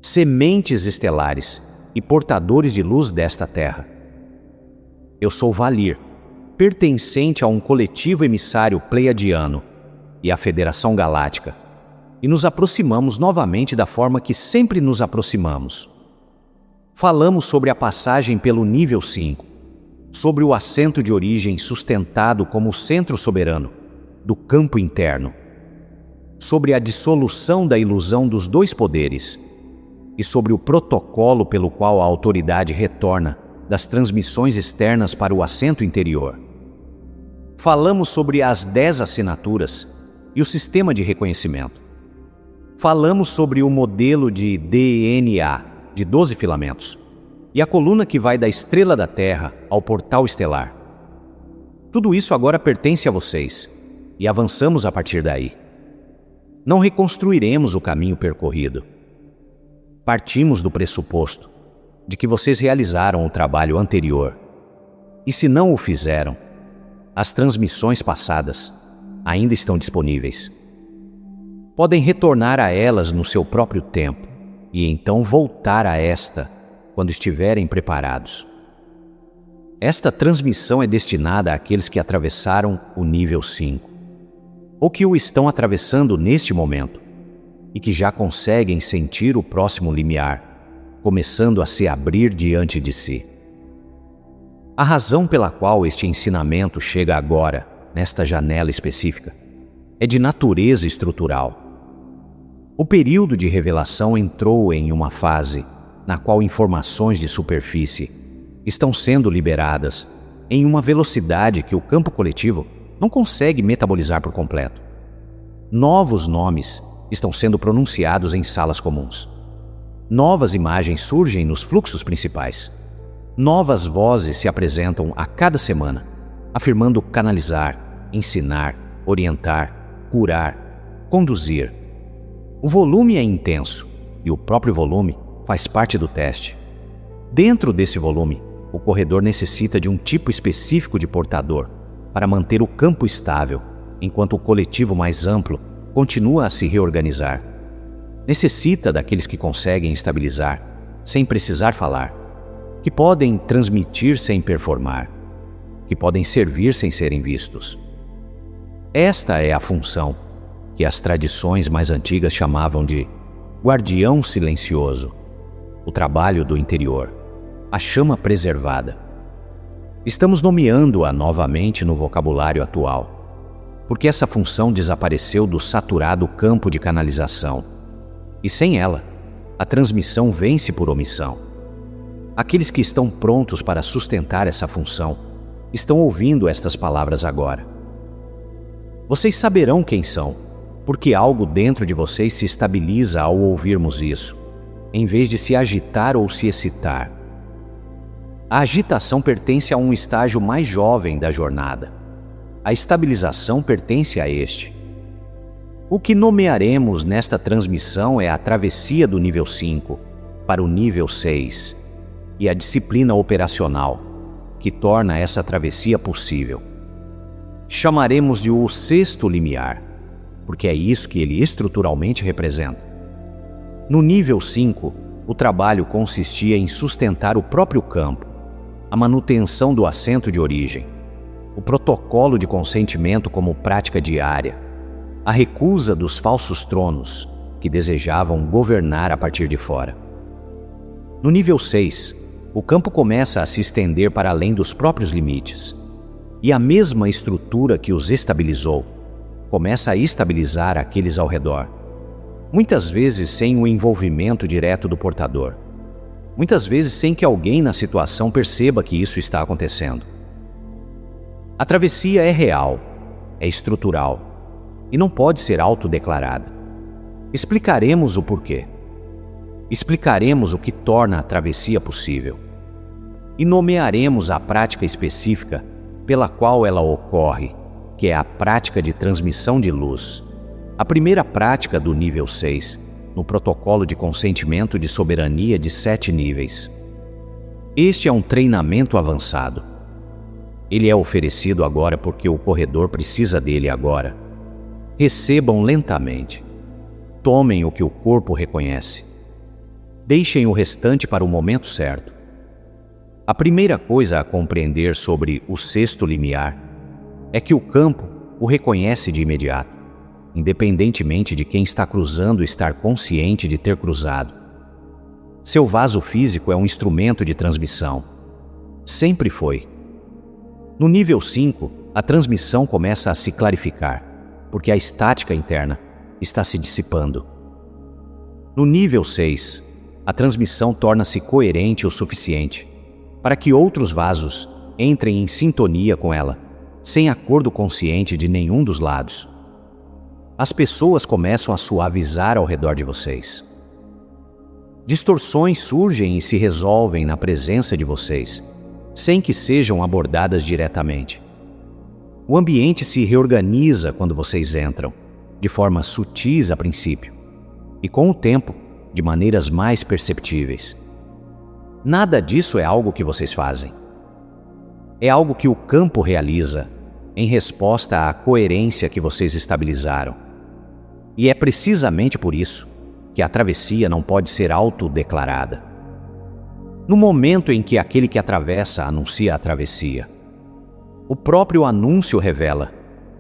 sementes estelares e portadores de luz desta terra. Eu sou Valir, pertencente a um coletivo emissário pleiadiano e à Federação Galáctica, e nos aproximamos novamente da forma que sempre nos aproximamos. Falamos sobre a passagem pelo nível 5, sobre o assento de origem sustentado como o centro soberano do campo interno, sobre a dissolução da ilusão dos dois poderes e sobre o protocolo pelo qual a autoridade retorna das transmissões externas para o assento interior. Falamos sobre as 10 assinaturas e o sistema de reconhecimento. Falamos sobre o modelo de DNA de 12 filamentos e a coluna que vai da estrela da Terra ao portal estelar. Tudo isso agora pertence a vocês e avançamos a partir daí. Não reconstruiremos o caminho percorrido. Partimos do pressuposto de que vocês realizaram o trabalho anterior. E se não o fizeram, as transmissões passadas ainda estão disponíveis. Podem retornar a elas no seu próprio tempo e então voltar a esta quando estiverem preparados. Esta transmissão é destinada àqueles que atravessaram o nível 5, ou que o estão atravessando neste momento, e que já conseguem sentir o próximo limiar, começando a se abrir diante de si. A razão pela qual este ensinamento chega agora, nesta janela específica, é de natureza estrutural. O período de revelação entrou em uma fase na qual informações de superfície estão sendo liberadas em uma velocidade que o campo coletivo não consegue metabolizar por completo. Novos nomes estão sendo pronunciados em salas comuns. Novas imagens surgem nos fluxos principais. Novas vozes se apresentam a cada semana, afirmando canalizar, ensinar, orientar, curar, conduzir. O volume é intenso e o próprio volume faz parte do teste. Dentro desse volume, o corredor necessita de um tipo específico de portador para manter o campo estável, enquanto o coletivo mais amplo continua a se reorganizar. Necessita daqueles que conseguem estabilizar, sem precisar falar, que podem transmitir sem performar, que podem servir sem serem vistos. Esta é a função que as tradições mais antigas chamavam de guardião silencioso, o trabalho do interior, a chama preservada. Estamos nomeando-a novamente no vocabulário atual, porque essa função desapareceu do saturado campo de canalização, e sem ela, a transmissão vence por omissão. Aqueles que estão prontos para sustentar essa função estão ouvindo estas palavras agora. Vocês saberão quem são, porque algo dentro de vocês se estabiliza ao ouvirmos isso, em vez de se agitar ou se excitar. A agitação pertence a um estágio mais jovem da jornada. A estabilização pertence a este. O que nomearemos nesta transmissão é a travessia do nível 5 para o nível 6 e a disciplina operacional que torna essa travessia possível. Chamaremos de o sexto limiar, porque é isso que ele estruturalmente representa. No nível 5, o trabalho consistia em sustentar o próprio campo, a manutenção do assento de origem, o protocolo de consentimento como prática diária, a recusa dos falsos tronos que desejavam governar a partir de fora. No nível 6, o campo começa a se estender para além dos próprios limites, e a mesma estrutura que os estabilizou começa a estabilizar aqueles ao redor, muitas vezes sem o envolvimento direto do portador, muitas vezes sem que alguém na situação perceba que isso está acontecendo. A travessia é real, é estrutural e não pode ser autodeclarada. Explicaremos o porquê. Explicaremos o que torna a travessia possível. E nomearemos a prática específica pela qual ela ocorre, que é a prática de transmissão de luz, a primeira prática do nível 6, no protocolo de consentimento de soberania de 7 níveis. Este é um treinamento avançado. Ele é oferecido agora porque o corredor precisa dele agora. Recebam lentamente. Tomem o que o corpo reconhece. Deixem o restante para o momento certo. A primeira coisa a compreender sobre o sexto limiar é que o campo o reconhece de imediato, independentemente de quem está cruzando estar consciente de ter cruzado. Seu vaso físico é um instrumento de transmissão. Sempre foi. No nível 5, a transmissão começa a se clarificar, porque a estática interna está se dissipando. No nível 6, a transmissão torna-se coerente o suficiente para que outros vasos entrem em sintonia com ela, sem acordo consciente de nenhum dos lados. As pessoas começam a suavizar ao redor de vocês. Distorções surgem e se resolvem na presença de vocês, sem que sejam abordadas diretamente. O ambiente se reorganiza quando vocês entram, de formas sutis a princípio, e com o tempo, de maneiras mais perceptíveis. Nada disso é algo que vocês fazem. É algo que o campo realiza em resposta à coerência que vocês estabilizaram. E é precisamente por isso que a travessia não pode ser autodeclarada. No momento em que aquele que atravessa anuncia a travessia, o próprio anúncio revela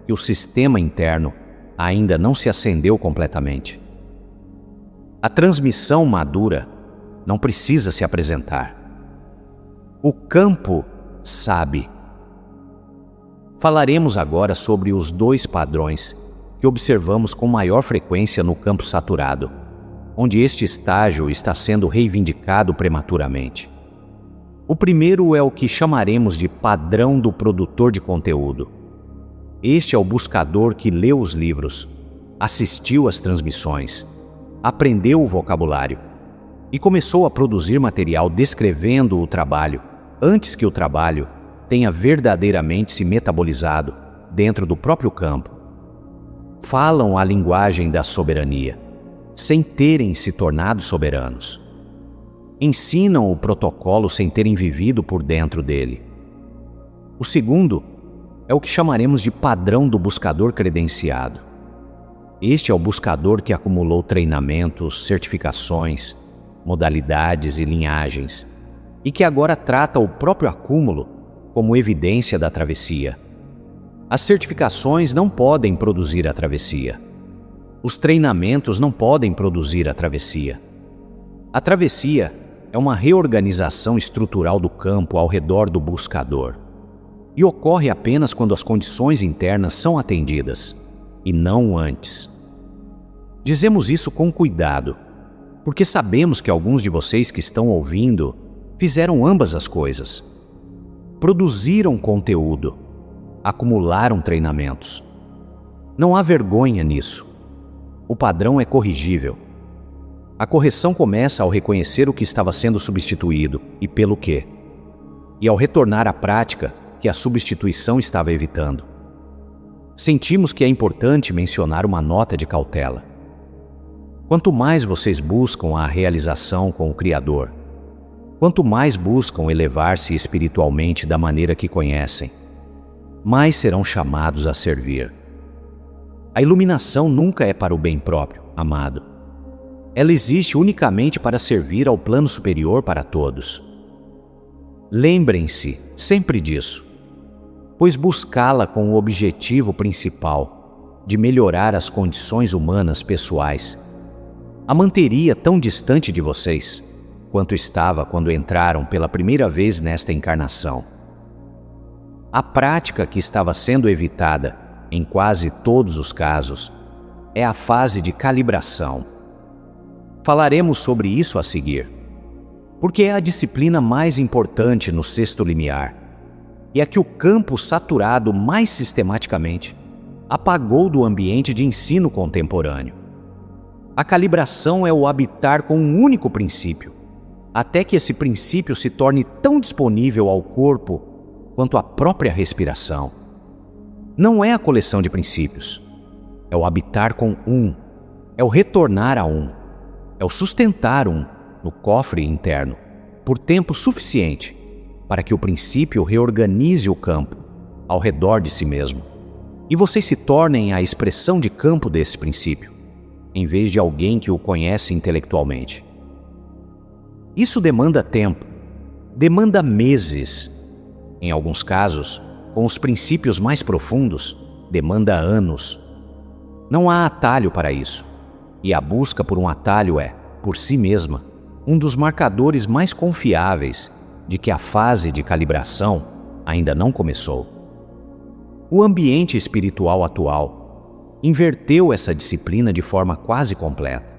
que o sistema interno ainda não se acendeu completamente. A transmissão madura não precisa se apresentar. O campo sabe. Falaremos agora sobre os dois padrões que observamos com maior frequência no campo saturado, onde este estágio está sendo reivindicado prematuramente. O primeiro é o que chamaremos de padrão do produtor de conteúdo. Este é o buscador que leu os livros, assistiu às transmissões, aprendeu o vocabulário e começou a produzir material descrevendo o trabalho antes que o trabalho tenha verdadeiramente se metabolizado dentro do próprio campo. Falam a linguagem da soberania, sem terem se tornado soberanos. Ensinam o protocolo sem terem vivido por dentro dele. O segundo é o que chamaremos de padrão do buscador credenciado. Este é o buscador que acumulou treinamentos, certificações, modalidades e linhagens, e que agora trata o próprio acúmulo como evidência da travessia. As certificações não podem produzir a travessia. Os treinamentos não podem produzir a travessia. A travessia é uma reorganização estrutural do campo ao redor do buscador, e ocorre apenas quando as condições internas são atendidas, e não antes. Dizemos isso com cuidado, porque sabemos que alguns de vocês que estão ouvindo fizeram ambas as coisas. Produziram conteúdo, acumularam treinamentos. Não há vergonha nisso. O padrão é corrigível. A correção começa ao reconhecer o que estava sendo substituído e pelo quê, e ao retornar à prática que a substituição estava evitando. Sentimos que é importante mencionar uma nota de cautela. Quanto mais vocês buscam a realização com o Criador, quanto mais buscam elevar-se espiritualmente da maneira que conhecem, mais serão chamados a servir. A iluminação nunca é para o bem próprio, amado. Ela existe unicamente para servir ao plano superior para todos. Lembrem-se sempre disso, pois buscá-la com o objetivo principal de melhorar as condições humanas pessoais a manteria tão distante de vocês quanto estava quando entraram pela primeira vez nesta encarnação. A prática que estava sendo evitada, em quase todos os casos, é a fase de calibração. Falaremos sobre isso a seguir, porque é a disciplina mais importante no sexto limiar, e a que o campo saturado mais sistematicamente apagou do ambiente de ensino contemporâneo. A calibração é o habitar com um único princípio, até que esse princípio se torne tão disponível ao corpo quanto a própria respiração. Não é a coleção de princípios, é o habitar com um, é o retornar a um, é o sustentar um no cofre interno, por tempo suficiente para que o princípio reorganize o campo ao redor de si mesmo, e vocês se tornem a expressão de campo desse princípio, em vez de alguém que o conhece intelectualmente. Isso demanda tempo, demanda meses. Em alguns casos, com os princípios mais profundos, demanda anos. Não há atalho para isso, e a busca por um atalho é, por si mesma, um dos marcadores mais confiáveis de que a fase de calibração ainda não começou. O ambiente espiritual atual inverteu essa disciplina de forma quase completa.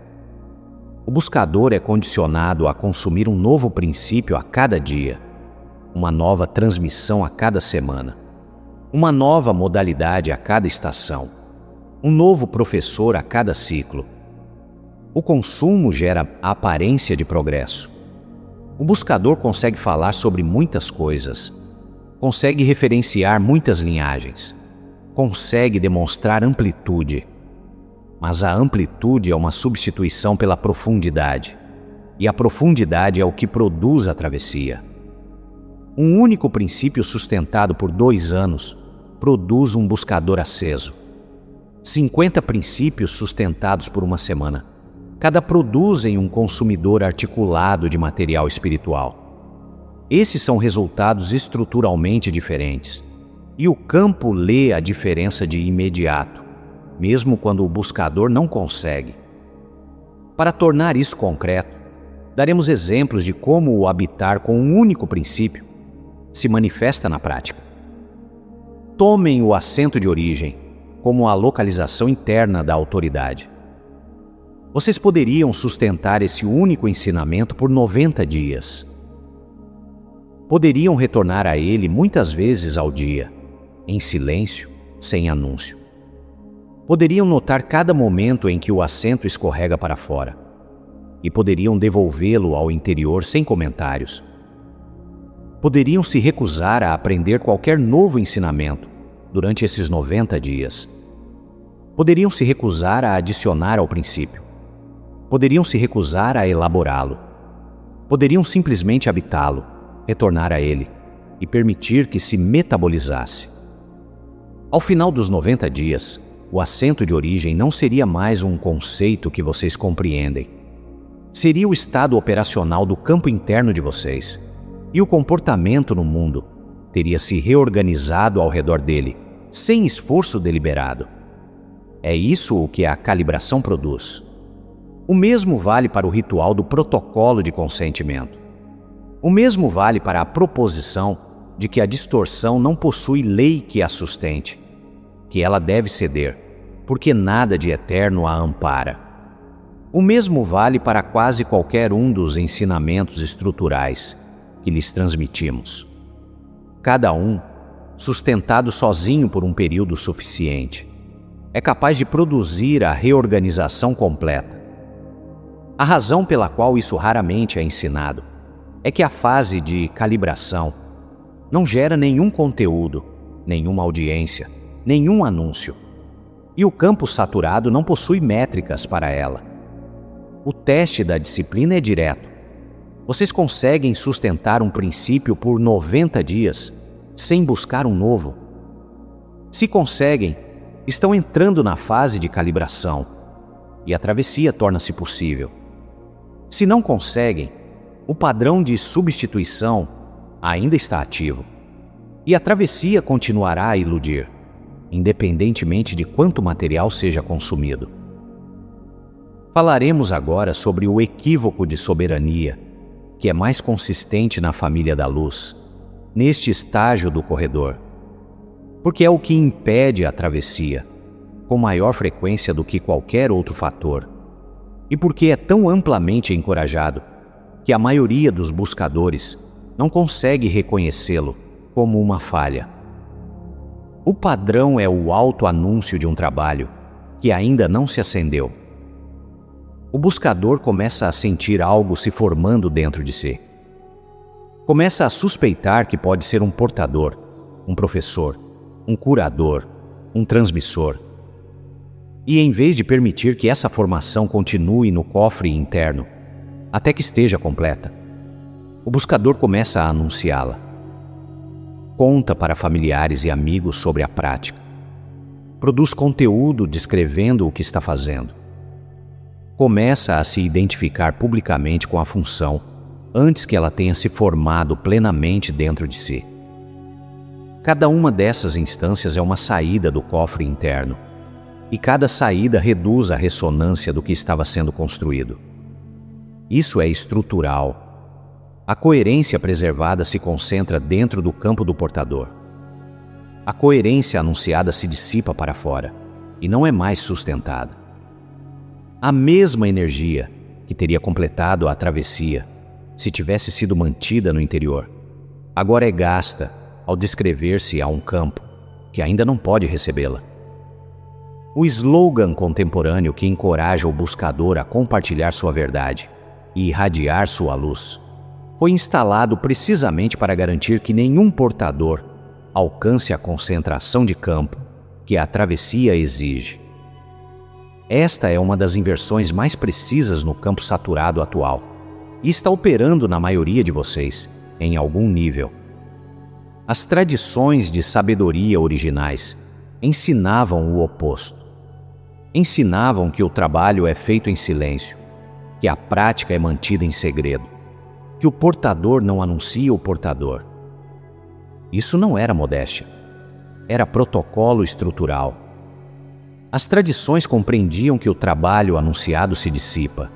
O buscador é condicionado a consumir um novo princípio a cada dia, uma nova transmissão a cada semana, uma nova modalidade a cada estação, um novo professor a cada ciclo. O consumo gera a aparência de progresso. O buscador consegue falar sobre muitas coisas, consegue referenciar muitas linhagens, consegue demonstrar amplitude. Mas a amplitude é uma substituição pela profundidade, e a profundidade é o que produz a travessia. Um único princípio sustentado por 2 anos produz um buscador aceso. 50 princípios sustentados por uma semana, cada produzem um consumidor articulado de material espiritual. Esses são resultados estruturalmente diferentes, e o campo lê a diferença de imediato, mesmo quando o buscador não consegue. Para tornar isso concreto, daremos exemplos de como o habitar com um único princípio se manifesta na prática. Tomem o assento de origem como a localização interna da autoridade. Vocês poderiam sustentar esse único ensinamento por 90 dias. Poderiam retornar a ele muitas vezes ao dia, em silêncio, sem anúncio. Poderiam notar cada momento em que o assento escorrega para fora, e poderiam devolvê-lo ao interior sem comentários. Poderiam se recusar a aprender qualquer novo ensinamento durante esses 90 dias. Poderiam se recusar a adicionar ao princípio. Poderiam se recusar a elaborá-lo. Poderiam simplesmente habitá-lo, retornar a ele e permitir que se metabolizasse. Ao final dos 90 dias, o assento de origem não seria mais um conceito que vocês compreendem. Seria o estado operacional do campo interno de vocês, e o comportamento no mundo teria se reorganizado ao redor dele, sem esforço deliberado. É isso o que a calibração produz. O mesmo vale para o ritual do protocolo de consentimento. O mesmo vale para a proposição de que a distorção não possui lei que a sustente, que ela deve ceder, porque nada de eterno a ampara. O mesmo vale para quase qualquer um dos ensinamentos estruturais que lhes transmitimos. Cada um, sustentado sozinho por um período suficiente, é capaz de produzir a reorganização completa. A razão pela qual isso raramente é ensinado é que a fase de calibração não gera nenhum conteúdo, nenhuma audiência, nenhum anúncio. E o campo saturado não possui métricas para ela. O teste da disciplina é direto. Vocês conseguem sustentar um princípio por 90 dias sem buscar um novo? Se conseguem, estão entrando na fase de calibração e a travessia torna-se possível. Se não conseguem, o padrão de substituição ainda está ativo e a travessia continuará a iludir, independentemente de quanto material seja consumido. Falaremos agora sobre o equívoco de soberania, que é mais consistente na família da luz, neste estágio do corredor, porque é o que impede a travessia, com maior frequência do que qualquer outro fator, e porque é tão amplamente encorajado que a maioria dos buscadores não consegue reconhecê-lo como uma falha. O padrão é o autoanúncio de um trabalho que ainda não se acendeu. O buscador começa a sentir algo se formando dentro de si. Começa a suspeitar que pode ser um portador, um professor, um curador, um transmissor. E em vez de permitir que essa formação continue no cofre interno, até que esteja completa, o buscador começa a anunciá-la. Conta para familiares e amigos sobre a prática. Produz conteúdo descrevendo o que está fazendo. Começa a se identificar publicamente com a função antes que ela tenha se formado plenamente dentro de si. Cada uma dessas instâncias é uma saída do cofre interno, e cada saída reduz a ressonância do que estava sendo construído. Isso é estrutural. A coerência preservada se concentra dentro do campo do portador. A coerência anunciada se dissipa para fora e não é mais sustentada. A mesma energia que teria completado a travessia se tivesse sido mantida no interior, agora é gasta ao descrever-se a um campo que ainda não pode recebê-la. O slogan contemporâneo que encoraja o buscador a compartilhar sua verdade e irradiar sua luz foi instalado precisamente para garantir que nenhum portador alcance a concentração de campo que a travessia exige. Esta é uma das inversões mais precisas no campo saturado atual e está operando na maioria de vocês, em algum nível. As tradições de sabedoria originais ensinavam o oposto. Ensinavam que o trabalho é feito em silêncio, que a prática é mantida em segredo, que o portador não anuncia o portador. Isso não era modéstia, era protocolo estrutural. As tradições compreendiam que o trabalho anunciado se dissipa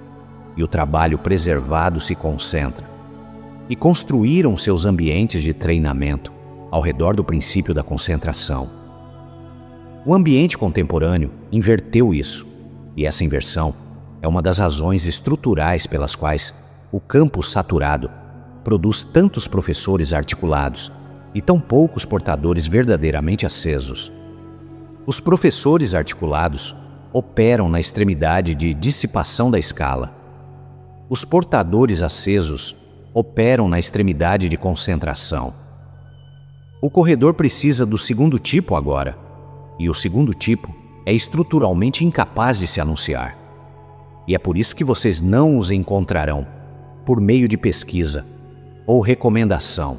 e o trabalho preservado se concentra, e construíram seus ambientes de treinamento ao redor do princípio da concentração. O ambiente contemporâneo inverteu isso, e essa inversão é uma das razões estruturais pelas quais o campo saturado produz tantos professores articulados e tão poucos portadores verdadeiramente acesos. Os professores articulados operam na extremidade de dissipação da escala. Os portadores acesos operam na extremidade de concentração. O corredor precisa do segundo tipo agora, e o segundo tipo é estruturalmente incapaz de se anunciar. E é por isso que vocês não os encontrarão por meio de pesquisa ou recomendação.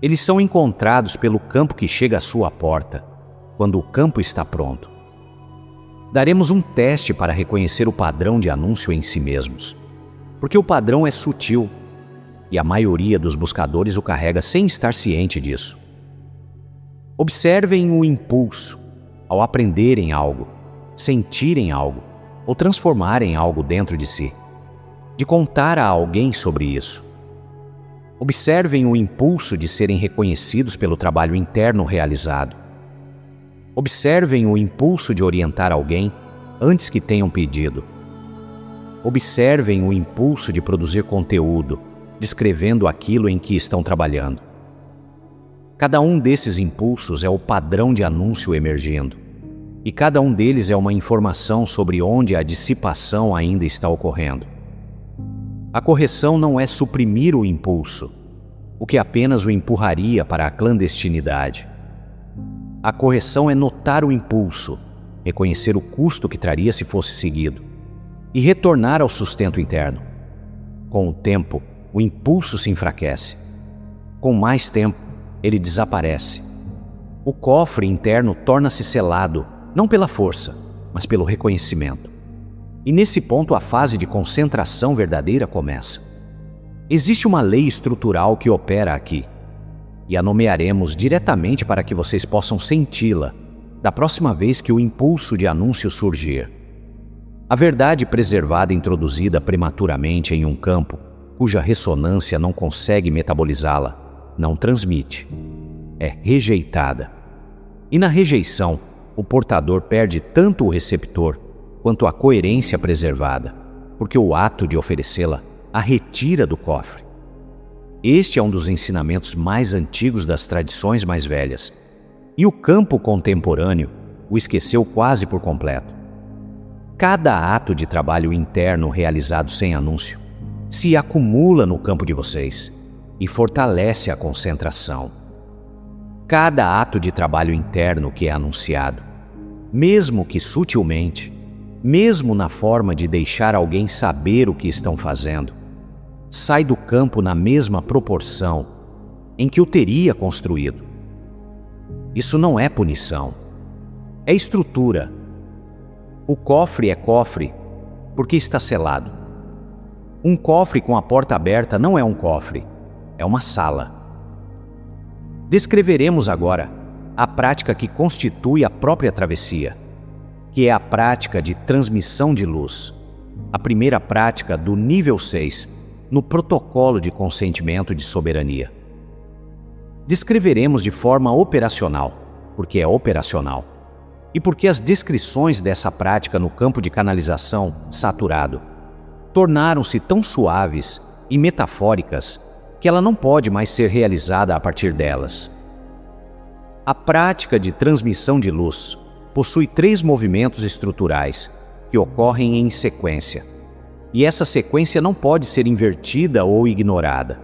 Eles são encontrados pelo campo que chega à sua porta, quando o campo está pronto. Daremos um teste para reconhecer o padrão de anúncio em si mesmos, porque o padrão é sutil e a maioria dos buscadores o carrega sem estar ciente disso. Observem o impulso ao aprenderem algo, sentirem algo ou transformarem algo dentro de si, de contar a alguém sobre isso. Observem o impulso de serem reconhecidos pelo trabalho interno realizado. Observem o impulso de orientar alguém antes que tenham pedido. Observem o impulso de produzir conteúdo, descrevendo aquilo em que estão trabalhando. Cada um desses impulsos é o padrão de anúncio emergindo, e cada um deles é uma informação sobre onde a dissipação ainda está ocorrendo. A correção não é suprimir o impulso, o que apenas o empurraria para a clandestinidade. A correção é notar o impulso, reconhecer o custo que traria se fosse seguido, e retornar ao sustento interno. Com o tempo, o impulso se enfraquece. Com mais tempo, ele desaparece. O cofre interno torna-se selado, não pela força, mas pelo reconhecimento. E nesse ponto a fase de concentração verdadeira começa. Existe uma lei estrutural que opera aqui, e a nomearemos diretamente para que vocês possam senti-la da próxima vez que o impulso de anúncio surgir. A verdade preservada introduzida prematuramente em um campo cuja ressonância não consegue metabolizá-la, não transmite. É rejeitada. E na rejeição, o portador perde tanto o receptor quanto a coerência preservada, porque o ato de oferecê-la a retira do cofre. Este é um dos ensinamentos mais antigos das tradições mais velhas, e o campo contemporâneo o esqueceu quase por completo. Cada ato de trabalho interno realizado sem anúncio se acumula no campo de vocês e fortalece a concentração. Cada ato de trabalho interno que é anunciado, mesmo que sutilmente, mesmo na forma de deixar alguém saber o que estão fazendo, sai do campo na mesma proporção em que o teria construído. Isso não é punição, é estrutura. O cofre é cofre porque está selado. Um cofre com a porta aberta não é um cofre, é uma sala. Descreveremos agora a prática que constitui a própria travessia, que é a prática de transmissão de luz, a primeira prática do nível 6 no protocolo de consentimento de soberania. Descreveremos de forma operacional, porque é operacional, e porque as descrições dessa prática no campo de canalização saturado tornaram-se tão suaves e metafóricas que ela não pode mais ser realizada a partir delas. A prática de transmissão de luz possui 3 movimentos estruturais que ocorrem em sequência, e essa sequência não pode ser invertida ou ignorada.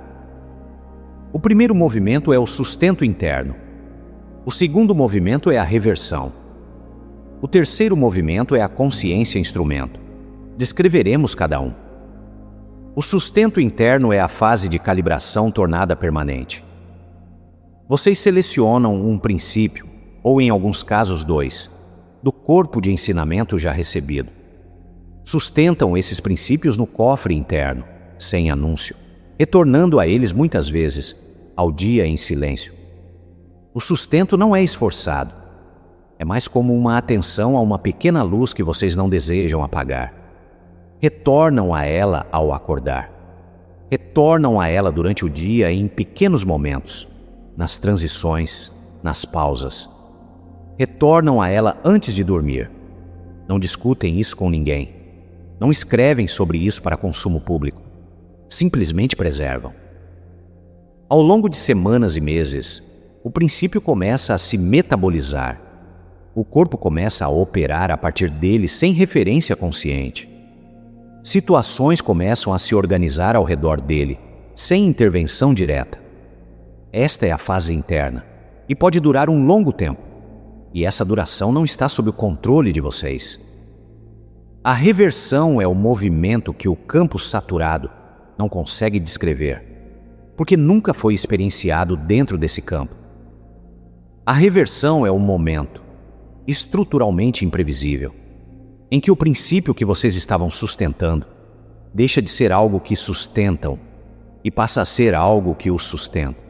O primeiro movimento é o sustento interno. O segundo movimento é a reversão. O terceiro movimento é a consciência instrumento. Descreveremos cada um. O sustento interno é a fase de calibração tornada permanente. Vocês selecionam um princípio, ou em alguns casos 2, do corpo de ensinamento já recebido. Sustentam esses princípios no cofre interno, sem anúncio, retornando a eles muitas vezes, ao dia em silêncio. O sustento não é esforçado. É mais como uma atenção a uma pequena luz que vocês não desejam apagar. Retornam a ela ao acordar. Retornam a ela durante o dia em pequenos momentos, nas transições, nas pausas. Retornam a ela antes de dormir. Não discutem isso com ninguém. Não escrevem sobre isso para consumo público. Simplesmente preservam. Ao longo de semanas e meses, o princípio começa a se metabolizar. O corpo começa a operar a partir dele sem referência consciente. Situações começam a se organizar ao redor dele, sem intervenção direta. Esta é a fase interna, e pode durar um longo tempo, e essa duração não está sob o controle de vocês. A reversão é o movimento que o campo saturado não consegue descrever, porque nunca foi experienciado dentro desse campo. A reversão é o momento, estruturalmente imprevisível, em que o princípio que vocês estavam sustentando deixa de ser algo que sustentam e passa a ser algo que o sustenta.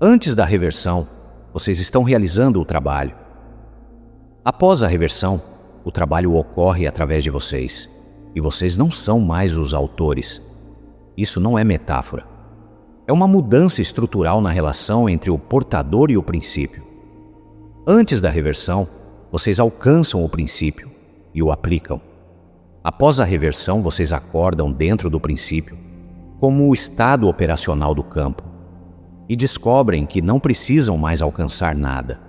Antes da reversão, vocês estão realizando o trabalho. Após a reversão, o trabalho ocorre através de vocês, e vocês não são mais os autores. Isso não é metáfora. É uma mudança estrutural na relação entre o portador e o princípio. Antes da reversão, vocês alcançam o princípio e o aplicam. Após a reversão, vocês acordam dentro do princípio, como o estado operacional do campo, e descobrem que não precisam mais alcançar nada.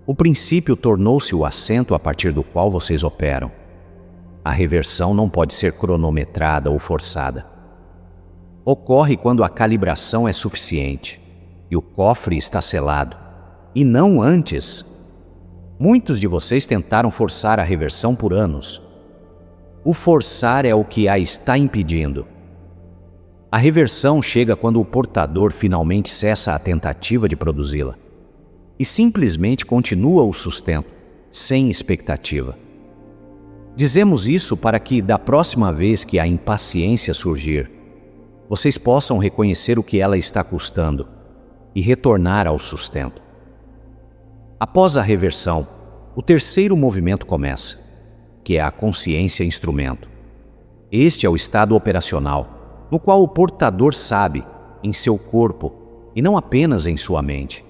O princípio tornou-se o assento a partir do qual vocês operam. A reversão não pode ser cronometrada ou forçada. Ocorre quando a calibração é suficiente e o cofre está selado, e não antes. Muitos de vocês tentaram forçar a reversão por anos. O forçar é o que a está impedindo. A reversão chega quando o portador finalmente cessa a tentativa de produzi-la e simplesmente continua o sustento, sem expectativa. Dizemos isso para que, da próxima vez que a impaciência surgir, vocês possam reconhecer o que ela está custando e retornar ao sustento. Após a reversão, o terceiro movimento começa, que é a consciência instrumento. Este é o estado operacional, no qual o portador sabe, em seu corpo, e não apenas em sua mente,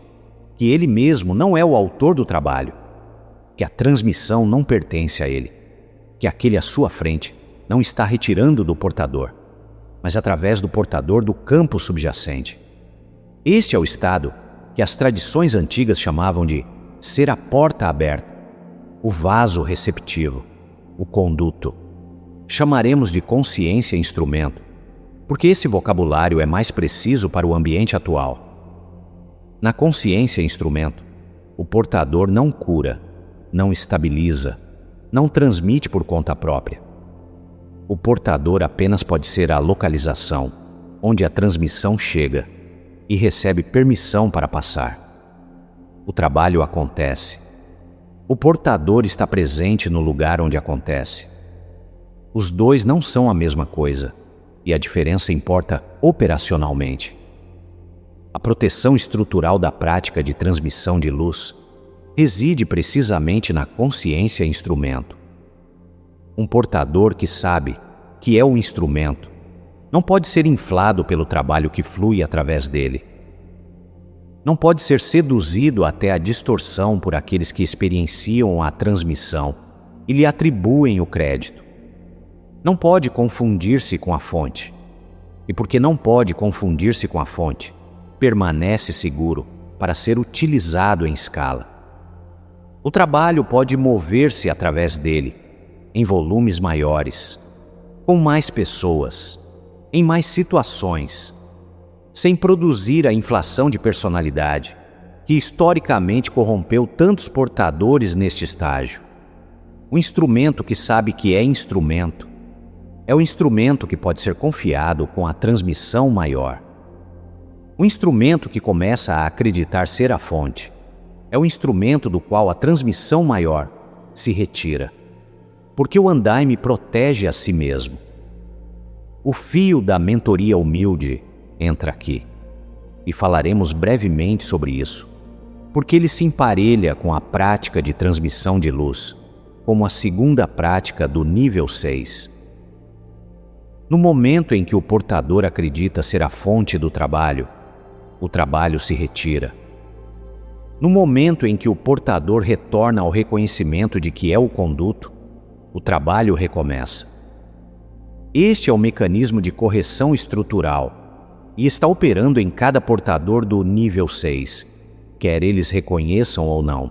que ele mesmo não é o autor do trabalho, que a transmissão não pertence a ele, que aquele à sua frente não está retirando do portador, mas através do portador do campo subjacente. Este é o estado que as tradições antigas chamavam de ser a porta aberta, o vaso receptivo, o conduto. Chamaremos de consciência instrumento, porque esse vocabulário é mais preciso para o ambiente atual. Na consciência instrumento, o portador não cura, não estabiliza, não transmite por conta própria. O portador apenas pode ser a localização, onde a transmissão chega e recebe permissão para passar. O trabalho acontece. O portador está presente no lugar onde acontece. Os dois não são a mesma coisa, e a diferença importa operacionalmente. A proteção estrutural da prática de transmissão de luz reside precisamente na consciência instrumento. Um portador que sabe que é um instrumento não pode ser inflado pelo trabalho que flui através dele. Não pode ser seduzido até a distorção por aqueles que experienciam a transmissão e lhe atribuem o crédito. Não pode confundir-se com a fonte. E porque não pode confundir-se com a fonte, permanece seguro para ser utilizado em escala. O trabalho pode mover-se através dele, em volumes maiores, com mais pessoas, em mais situações, sem produzir a inflação de personalidade que historicamente corrompeu tantos portadores neste estágio. O instrumento que sabe que é instrumento é o instrumento que pode ser confiado com a transmissão maior. O instrumento que começa a acreditar ser a fonte é o instrumento do qual a transmissão maior se retira, porque o andaime protege a si mesmo. O fio da mentoria humilde entra aqui, e falaremos brevemente sobre isso, porque ele se emparelha com a prática de transmissão de luz, como a segunda prática do nível 6. No momento em que o portador acredita ser a fonte do trabalho, o trabalho se retira. No momento em que o portador retorna ao reconhecimento de que é o conduto, o trabalho recomeça. Este é o mecanismo de correção estrutural e está operando em cada portador do nível 6, quer eles reconheçam ou não.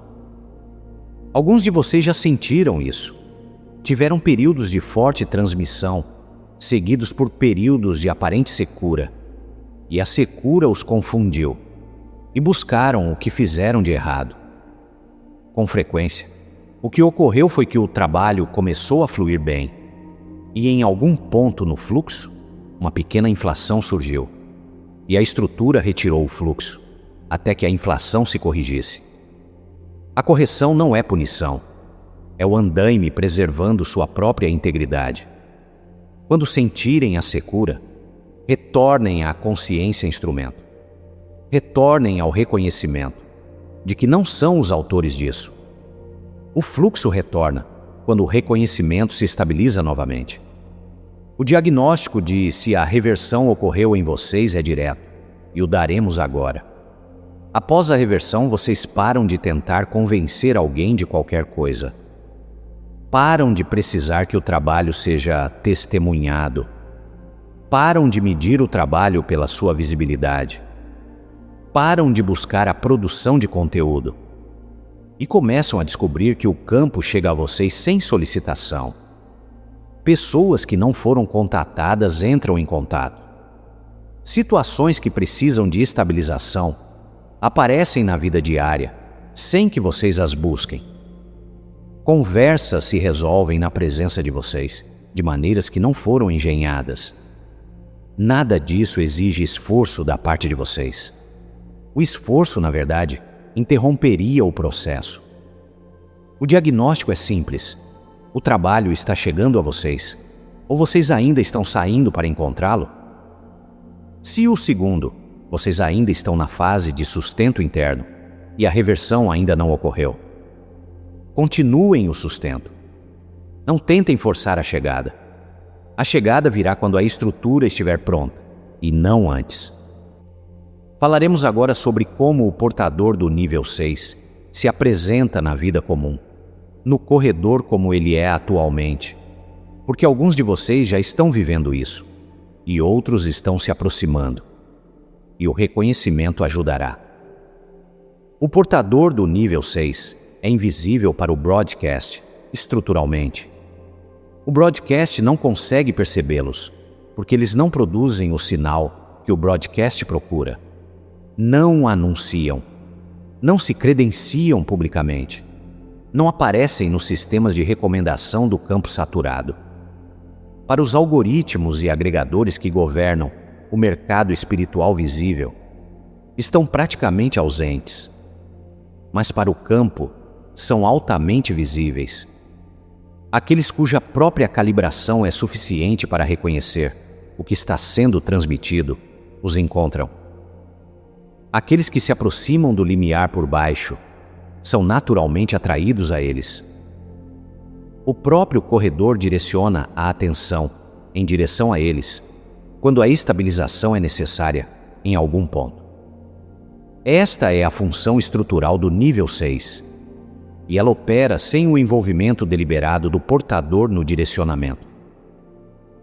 Alguns de vocês já sentiram isso. Tiveram períodos de forte transmissão, seguidos por períodos de aparente secura, e a secura os confundiu, e buscaram o que fizeram de errado. Com frequência, o que ocorreu foi que o trabalho começou a fluir bem, e em algum ponto no fluxo, uma pequena inflação surgiu, e a estrutura retirou o fluxo, até que a inflação se corrigisse. A correção não é punição, é o andaime preservando sua própria integridade. Quando sentirem a secura, retornem à consciência instrumento. Retornem ao reconhecimento de que não são os autores disso. O fluxo retorna quando o reconhecimento se estabiliza novamente. O diagnóstico de se a reversão ocorreu em vocês é direto, e o daremos agora. Após a reversão, vocês param de tentar convencer alguém de qualquer coisa. Param de precisar que o trabalho seja testemunhado. Param de medir o trabalho pela sua visibilidade. Param de buscar a produção de conteúdo. E começam a descobrir que o campo chega a vocês sem solicitação. Pessoas que não foram contatadas entram em contato. Situações que precisam de estabilização aparecem na vida diária, sem que vocês as busquem. Conversas se resolvem na presença de vocês, de maneiras que não foram engenhadas. Nada disso exige esforço da parte de vocês. O esforço, na verdade, interromperia o processo. O diagnóstico é simples. O trabalho está chegando a vocês, ou vocês ainda estão saindo para encontrá-lo? Se o segundo, vocês ainda estão na fase de sustento interno e a reversão ainda não ocorreu. Continuem o sustento. Não tentem forçar a chegada. A chegada virá quando a estrutura estiver pronta, e não antes. Falaremos agora sobre como o portador do nível 6 se apresenta na vida comum, no corredor como ele é atualmente, porque alguns de vocês já estão vivendo isso, e outros estão se aproximando, e o reconhecimento ajudará. O portador do nível 6 é invisível para o broadcast, estruturalmente. O broadcast não consegue percebê-los, porque eles não produzem o sinal que o broadcast procura. Não anunciam, não se credenciam publicamente, não aparecem nos sistemas de recomendação do campo saturado. Para os algoritmos e agregadores que governam o mercado espiritual visível, estão praticamente ausentes, mas para o campo são altamente visíveis. Aqueles cuja própria calibração é suficiente para reconhecer o que está sendo transmitido, os encontram. Aqueles que se aproximam do limiar por baixo são naturalmente atraídos a eles. O próprio corredor direciona a atenção em direção a eles quando a estabilização é necessária em algum ponto. Esta é a função estrutural do nível 6, e ela opera sem o envolvimento deliberado do portador no direcionamento.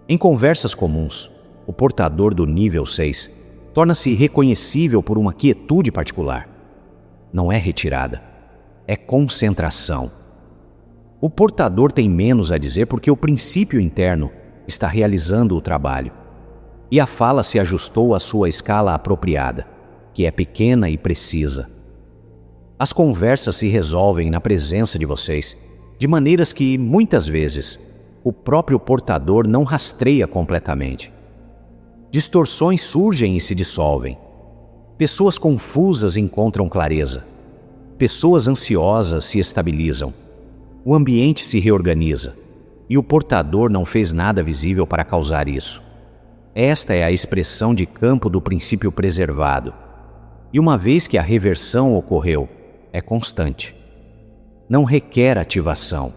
Em conversas comuns, o portador do nível 6 torna-se reconhecível por uma quietude particular. Não é retirada, é concentração. O portador tem menos a dizer porque o princípio interno está realizando o trabalho, e a fala se ajustou à sua escala apropriada, que é pequena e precisa. As conversas se resolvem na presença de vocês, de maneiras que, muitas vezes, o próprio portador não rastreia completamente. Distorções surgem e se dissolvem. Pessoas confusas encontram clareza. Pessoas ansiosas se estabilizam. O ambiente se reorganiza, e o portador não fez nada visível para causar isso. Esta é a expressão de campo do princípio preservado, e uma vez que a reversão ocorreu, é constante. Não requer ativação.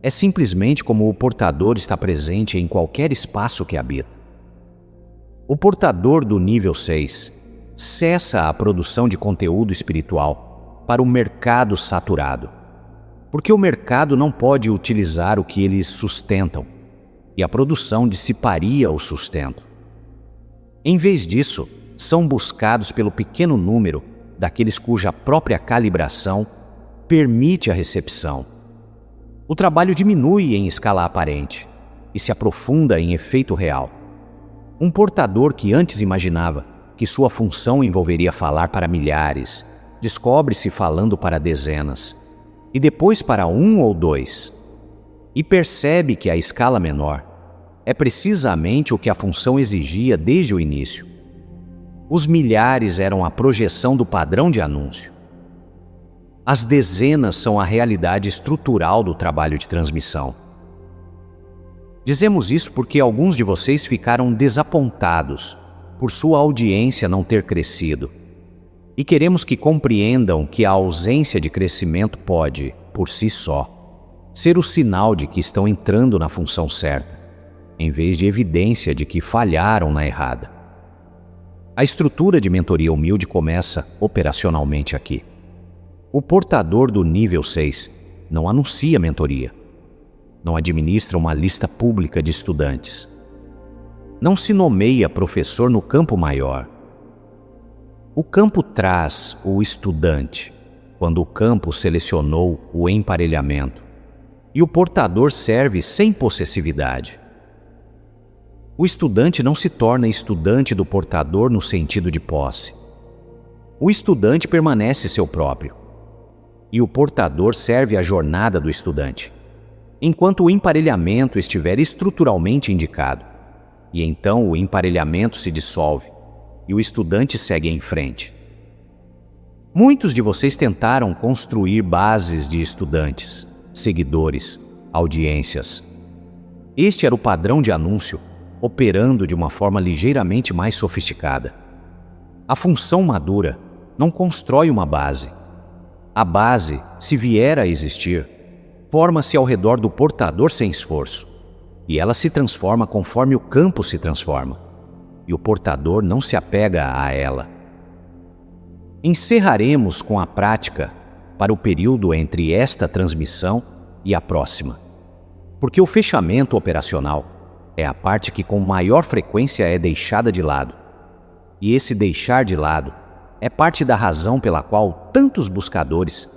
É simplesmente como o portador está presente em qualquer espaço que habita. O portador do nível 6 cessa a produção de conteúdo espiritual para o mercado saturado, porque o mercado não pode utilizar o que eles sustentam, e a produção dissiparia o sustento. Em vez disso, são buscados pelo pequeno número daqueles cuja própria calibração permite a recepção. O trabalho diminui em escala aparente e se aprofunda em efeito real. Um portador que antes imaginava que sua função envolveria falar para milhares, descobre-se falando para dezenas, e depois para 1 ou 2, e percebe que a escala menor é precisamente o que a função exigia desde o início. Os milhares eram a projeção do padrão de anúncio. As dezenas são a realidade estrutural do trabalho de transmissão. Dizemos isso porque alguns de vocês ficaram desapontados por sua audiência não ter crescido. E queremos que compreendam que a ausência de crescimento pode, por si só, ser o sinal de que estão entrando na função certa, em vez de evidência de que falharam na errada. A estrutura de mentoria humilde começa operacionalmente aqui. O portador do nível 6 não anuncia mentoria, não administra uma lista pública de estudantes, não se nomeia professor no campo maior. O campo traz o estudante, quando o campo selecionou o emparelhamento, e o portador serve sem possessividade. O estudante não se torna estudante do portador no sentido de posse. O estudante permanece seu próprio, e o portador serve à jornada do estudante, enquanto o emparelhamento estiver estruturalmente indicado, e então o emparelhamento se dissolve e o estudante segue em frente. Muitos de vocês tentaram construir bases de estudantes, seguidores, audiências. Este era o padrão de anúncio, operando de uma forma ligeiramente mais sofisticada. A função madura não constrói uma base. A base, se vier a existir, forma-se ao redor do portador sem esforço, e ela se transforma conforme o campo se transforma, e o portador não se apega a ela. Encerraremos com a prática para o período entre esta transmissão e a próxima, porque o fechamento operacional é a parte que com maior frequência é deixada de lado. E esse deixar de lado é parte da razão pela qual tantos buscadores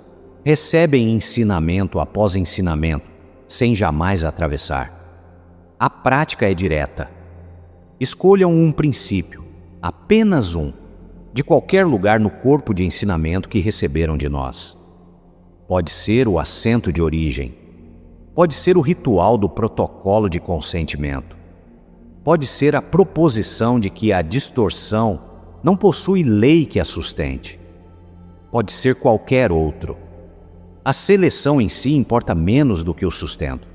recebem ensinamento após ensinamento, sem jamais atravessar. A prática é direta. Escolham um princípio, apenas um, de qualquer lugar no corpo de ensinamento que receberam de nós. Pode ser o assento de origem. Pode ser o ritual do protocolo de consentimento. Pode ser a proposição de que a distorção não possui lei que a sustente. Pode ser qualquer outro. A seleção em si importa menos do que o sustento.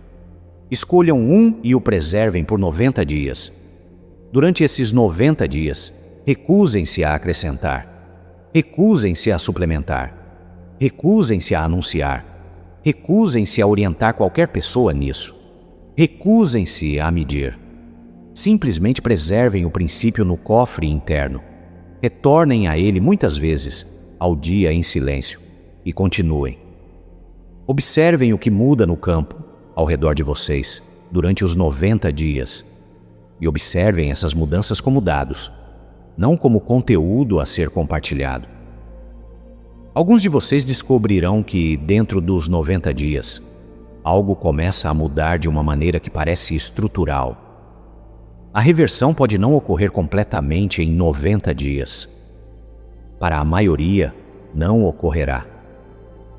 Escolham um e o preservem por 90 dias. Durante esses 90 dias, recusem-se a acrescentar, recusem-se a suplementar, recusem-se a anunciar, recusem-se a orientar qualquer pessoa nisso, recusem-se a medir. Simplesmente preservem o princípio no cofre interno. Retornem a ele muitas vezes, ao dia em silêncio, e continuem. Observem o que muda no campo, ao redor de vocês, durante os 90 dias. E observem essas mudanças como dados, não como conteúdo a ser compartilhado. Alguns de vocês descobrirão que, dentro dos 90 dias, algo começa a mudar de uma maneira que parece estrutural. A reversão pode não ocorrer completamente em 90 dias. Para a maioria, não ocorrerá.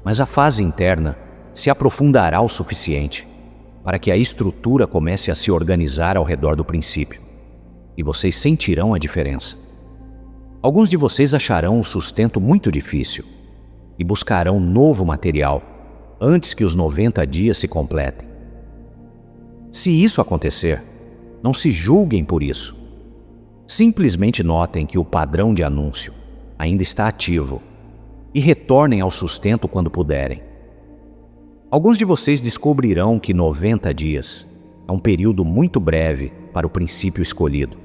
Mas a fase interna se aprofundará o suficiente para que a estrutura comece a se organizar ao redor do princípio, e vocês sentirão a diferença. Alguns de vocês acharão o sustento muito difícil e buscarão novo material antes que os 90 dias se completem. Se isso acontecer, não se julguem por isso. Simplesmente notem que o padrão de anúncio ainda está ativo e retornem ao sustento quando puderem. Alguns de vocês descobrirão que 90 dias é um período muito breve para o princípio escolhido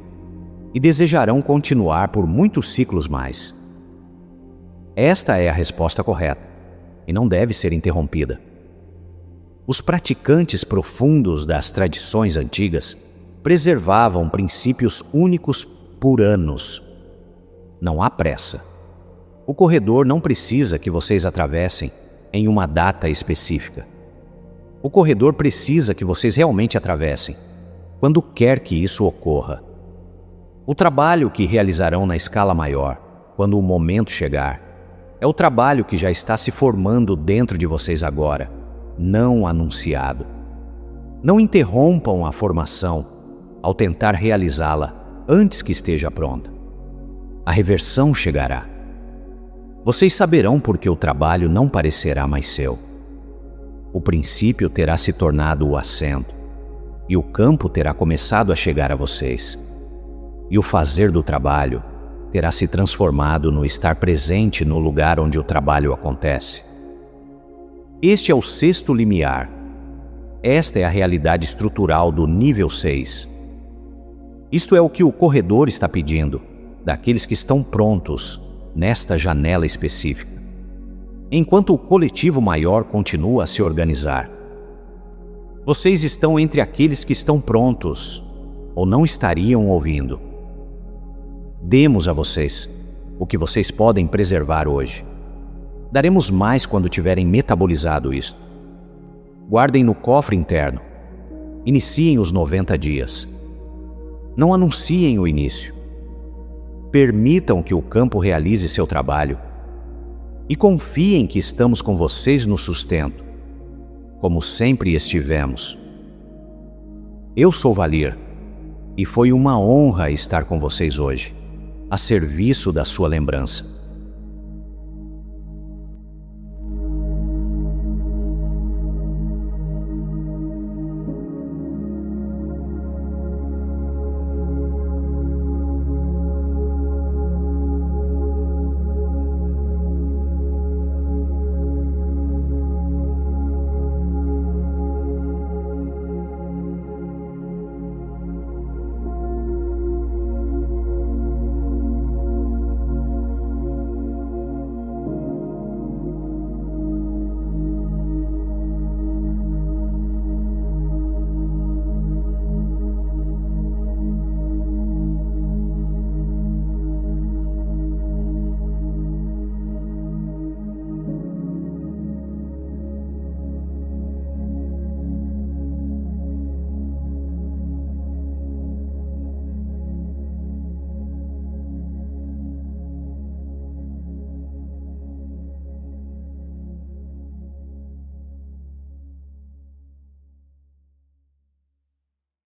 e desejarão continuar por muitos ciclos mais. Esta é a resposta correta e não deve ser interrompida. Os praticantes profundos das tradições antigas preservavam princípios únicos por anos. Não há pressa. O corredor não precisa que vocês atravessem em uma data específica. O corredor precisa que vocês realmente atravessem, quando quer que isso ocorra. O trabalho que realizarão na escala maior, quando o momento chegar, é o trabalho que já está se formando dentro de vocês agora, não anunciado. Não interrompam a formação ao tentar realizá-la antes que esteja pronta. A reversão chegará. Vocês saberão por que o trabalho não parecerá mais seu. O princípio terá se tornado o assento, e o campo terá começado a chegar a vocês. E o fazer do trabalho terá se transformado no estar presente no lugar onde o trabalho acontece. Este é o sexto limiar. Esta é a realidade estrutural do nível 6. Isto é o que o corredor está pedindo, daqueles que estão prontos nesta janela específica, enquanto o coletivo maior continua a se organizar. Vocês estão entre aqueles que estão prontos, ou não estariam ouvindo. Demos a vocês o que vocês podem preservar hoje. Daremos mais quando tiverem metabolizado isto. Guardem no cofre interno. Iniciem os 90 dias. Não anunciem o início. Permitam que o campo realize seu trabalho. E confiem que estamos com vocês no sustento, como sempre estivemos. Eu sou Valir, e foi uma honra estar com vocês hoje, a serviço da sua lembrança.